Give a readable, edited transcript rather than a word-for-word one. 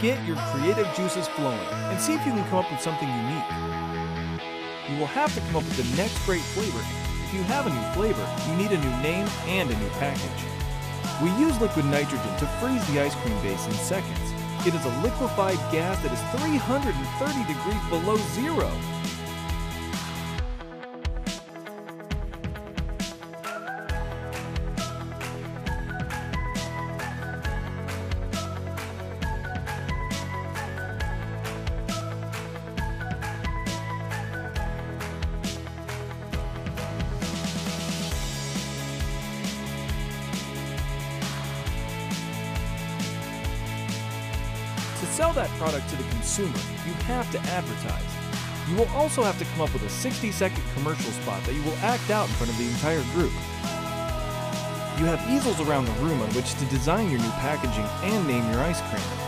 Get your creative juices flowing and see if you can come up with something unique. You will have to come up with the next great flavor. If you have a new flavor, you need a new name and a new package. We use liquid nitrogen to freeze the ice cream base in seconds. It is a liquefied gas that is 330 degrees below zero. To sell that product to the consumer, you have to advertise. You will also have to come up with a 60-second commercial spot that you will act out in front of the entire group. You have easels around the room on which to design your new packaging and name your ice cream.